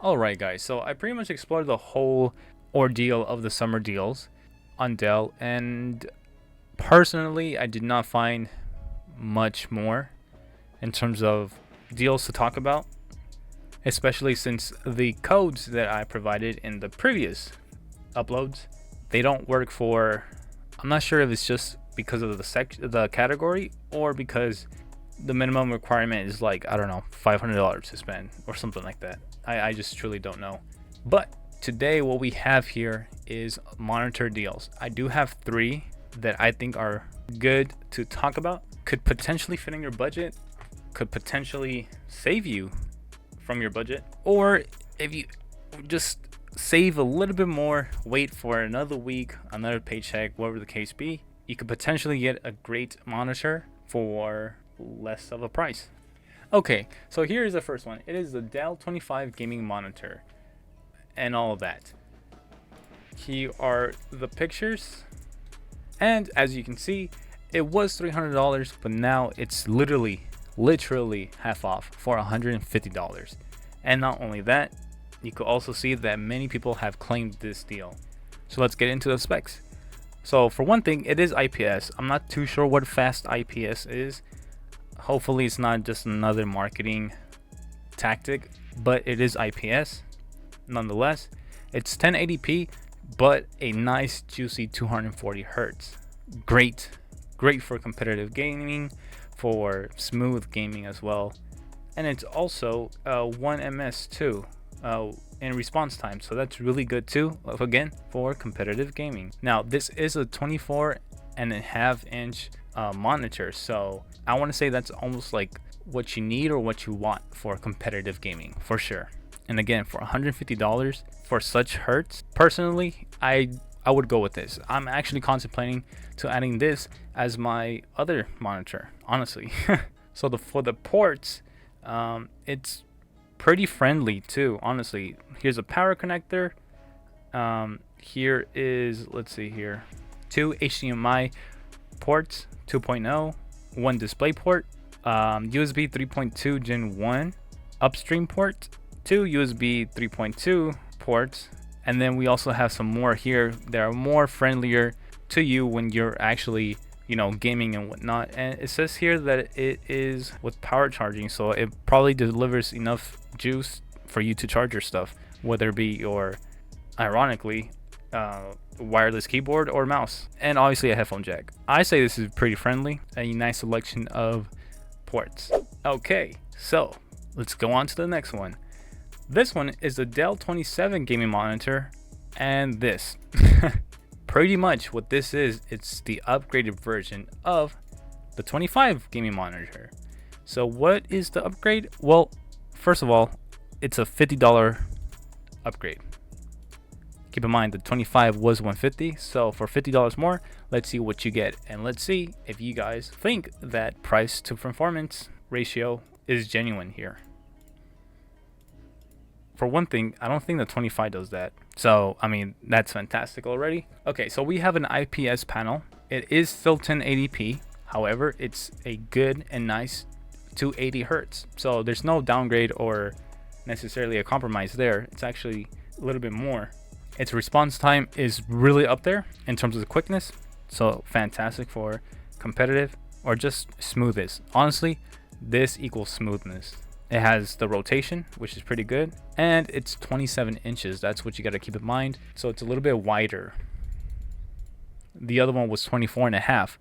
Alright guys, so I pretty much explored the whole ordeal of the summer deals on Dell, and personally I did not find much more in terms of deals to talk about, especially since the codes that I provided in the previous uploads, they don't work for, I'm not sure if it's just because of the category or because the minimum requirement is like, I don't know, $500 to spend or something like that. I just truly don't know. But today what we have here is monitor deals. I do have three that I think are good to talk about, could potentially fit in your budget, could potentially save you from your budget, or if you just save a little bit more, wait for another week, another paycheck, whatever the case be, you could potentially get a great monitor for less of a price. Okay, so here is the first one. It is the Dell 25 gaming monitor and all of that. Here are the pictures, and as you can see, it was $300, but now it's literally half off for $150. And not only that, you could also see that many people have claimed this deal. So let's get into the specs. So for one thing, it is IPS. I'm not too sure what fast IPS is. Hopefully it's not just another marketing tactic, but it is IPS nonetheless. It's 1080p, but a nice juicy 240 hertz. Great for competitive gaming, for smooth gaming as well. And it's also 1 ms too in response time, so that's really good too, again, for competitive gaming. Now this is a 24.5-inch monitor, so I want to say that's almost like what you need or what you want for competitive gaming for sure. And again, for $150 for such hertz, personally I would go with this. I'm actually contemplating to adding this as my other monitor, honestly. So for the ports, it's pretty friendly too, honestly. Here's a power connector. Here is, let's see here, 2 HDMI ports 2.0, 1 display port, USB 3.2 Gen 1 upstream port, 2 USB 3.2 ports, and then we also have some more here that are more friendlier to you when you're actually, you know, gaming and whatnot. And it says here that it is with power charging, so it probably delivers enough juice for you to charge your stuff, whether it be your, ironically, wireless keyboard or mouse, and obviously a headphone jack. I say this is pretty friendly, a nice selection of ports. Okay, so let's go on to the next one. This one is the Dell 27 gaming monitor, and this pretty much what this is, it's the upgraded version of the 25 gaming monitor. So what is the upgrade? Well, first of all, it's a $50 upgrade. Keep in mind the 25 was $150, so for $50 more, let's see what you get, and let's see if you guys think that price to performance ratio is genuine here. For one thing, I don't think the 25 does that, so I mean, that's fantastic already. Okay, so we have an IPS panel. It is still 1080p, however, it's a good and nice 280 hertz, so there's no downgrade or necessarily a compromise there. It's actually a little bit more. Its response time is really up there in terms of the quickness, so fantastic for competitive or just smoothest. Honestly, this equals smoothness. It has the rotation, which is pretty good, and it's 27 inches. That's what you got to keep in mind, so it's a little bit wider. The other one was 24.5,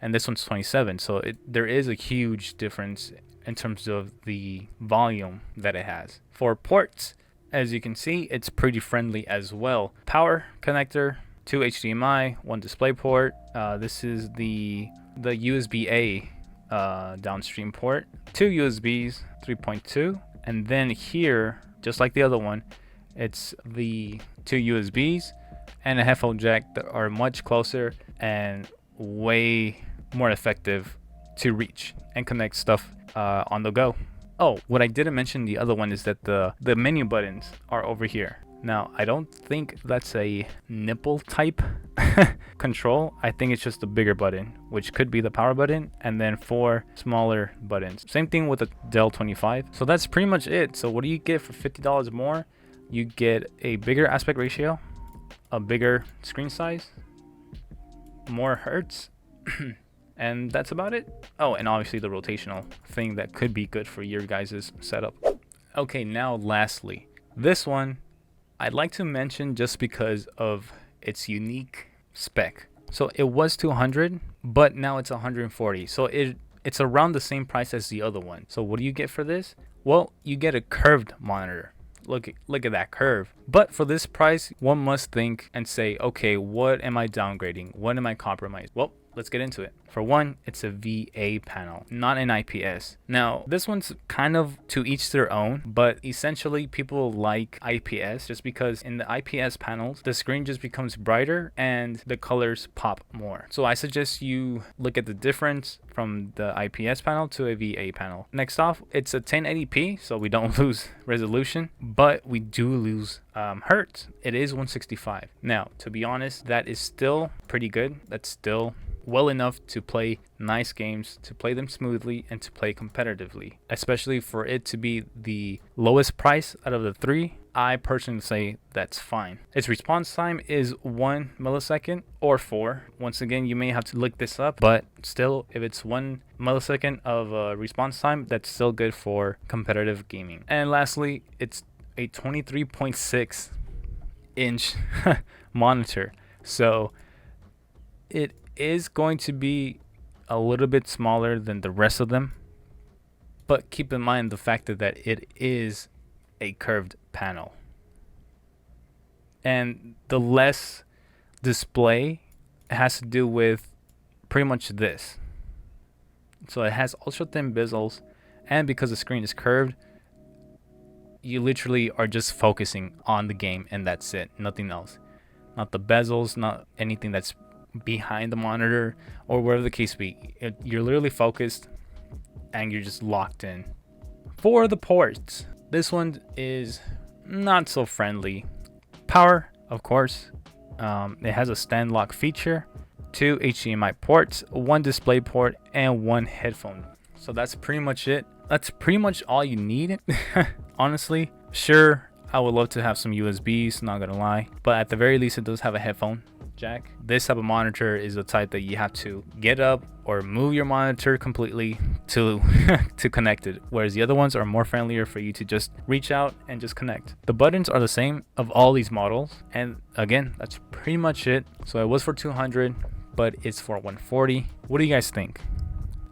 and this one's 27, so there is a huge difference in terms of the volume that it has. For ports, as you can see, it's pretty friendly as well. Power connector, 2 HDMI, 1 display port. This is the USB-A downstream port, 2 USBs 3.2, and then here, just like the other one, it's the 2 USBs and a headphone jack that are much closer and way more effective to reach and connect stuff on the go. Oh, what I didn't mention the other one is that the menu buttons are over here. Now, I don't think that's a nipple type control. I think it's just a bigger button, which could be the power button, and then 4 smaller buttons. Same thing with the Dell 25. So that's pretty much it. So what do you get for $50 more? You get a bigger aspect ratio, a bigger screen size, more hertz, and that's about it. Oh, and obviously the rotational thing that could be good for your guys' setup. Okay, now lastly, this one I'd like to mention just because of its unique spec. So it was 200, but now it's 140. So it's around the same price as the other one. So what do you get for this? Well, you get a curved monitor. Look at that curve. But for this price, one must think and say, okay, what am I downgrading? What am I compromising? Well, let's get into it. For one, it's a VA panel, not an IPS. Now, this one's kind of to each their own, but essentially people like IPS just because in the IPS panels, the screen just becomes brighter and the colors pop more. So I suggest you look at the difference from the IPS panel to a VA panel. Next off, it's a 1080p, so we don't lose resolution, but we do lose hertz. It is 165. Now, to be honest, that is still pretty good. That's still well enough to play nice games, to play them smoothly, and to play competitively. Especially for it to be the lowest price out of the three, I personally say that's fine. Its response time is 1 millisecond or 4. Once again, you may have to look this up, but still, if it's 1 millisecond of response time, that's still good for competitive gaming. And lastly, it's a 23.6 inch monitor. So it is going to be a little bit smaller than the rest of them, but keep in mind the fact that it is a curved panel, and the less display has to do with pretty much this. So it has ultra thin bezels, and because the screen is curved, you literally are just focusing on the game, and that's it, nothing else. Not the bezels, not anything that's behind the monitor or wherever the case be. You're literally focused and you're just locked in. For the ports, this one is not so friendly. Power, of course. It has a stand lock feature, 2 HDMI ports, 1 display port, and 1 headphone. So that's pretty much it. That's pretty much all you need. Honestly, sure, I would love to have some USBs, not gonna lie, but at the very least it does have a headphone jack. This type of monitor is the type that you have to get up or move your monitor completely to connect it, whereas the other ones are more friendlier for you to just reach out and just connect. The buttons are the same of all these models, and again, that's pretty much it. So it was for 200, but it's for 140. What do you guys think?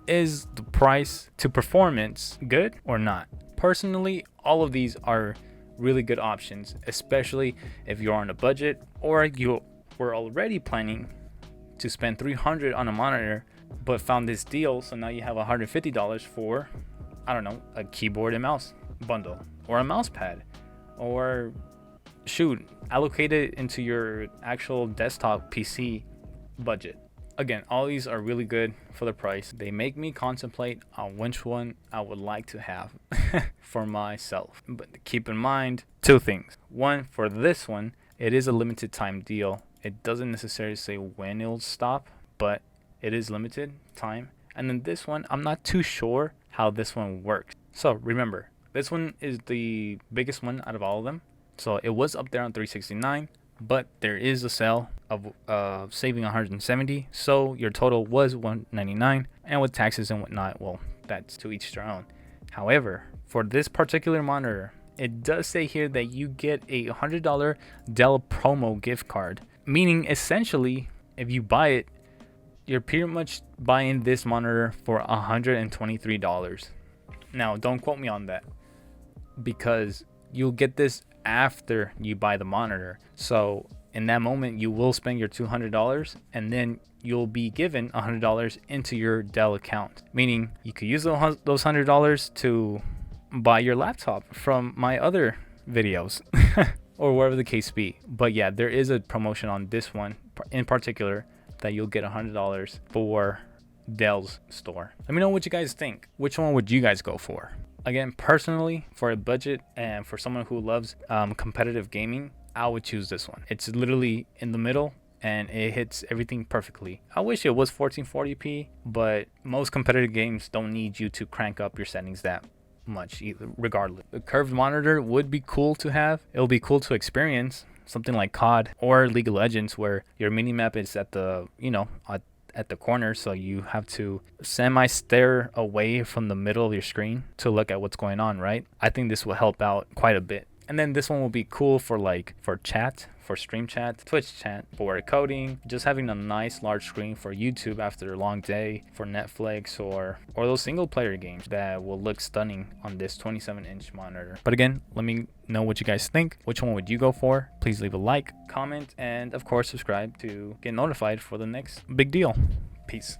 Is the price to performance good or not? Personally, all of these are really good options, especially if you're on a budget or you were already planning to spend $300 on a monitor but found this deal, so now you have $150 for, I don't know, a keyboard and mouse bundle or a mouse pad, or shoot, allocate it into your actual desktop PC budget. Again, all these are really good for the price. They make me contemplate on which one I would like to have for myself. But keep in mind 2 things. One, for this one, it is a limited time deal. It doesn't necessarily say when it'll stop, but it is limited time. And then this one, I'm not too sure how this one works. So remember, this one is the biggest one out of all of them. So it was up there on $369, but there is a sale of saving $170. So your total was $199, and with taxes and whatnot, well, that's to each their own. However, for this particular monitor, it does say here that you get a $100 Dell promo gift card, meaning essentially if you buy it, you're pretty much buying this monitor for $123. Now, don't quote me on that, because you'll get this after you buy the monitor. So in that moment, you will spend your $200, and then you'll be given $100 into your Dell account, meaning you could use those $100 to buy your laptop from my other videos or wherever the case be. But yeah, there is a promotion on this one in particular that you'll get $100 for Dell's store. Let me know what you guys think. Which one would you guys go for? Again, personally, for a budget and for someone who loves competitive gaming, I would choose this one. It's literally in the middle and it hits everything perfectly. I wish it was 1440p, but most competitive games don't need you to crank up your settings that much either, regardless. The curved monitor would be cool to have. It'll be cool to experience something like COD or League of Legends, where your mini map is at the, at the corner, so you have to semi stare away from the middle of your screen to look at what's going on, right? I think this will help out quite a bit. And then this one will be cool for chat, for stream chat, Twitch chat, for coding, just having a nice large screen for YouTube after a long day, for Netflix or those single player games that will look stunning on this 27-inch monitor. But again, let me know what you guys think. Which one would you go for? Please leave a like, comment, and of course subscribe to get notified for the next big deal. Peace.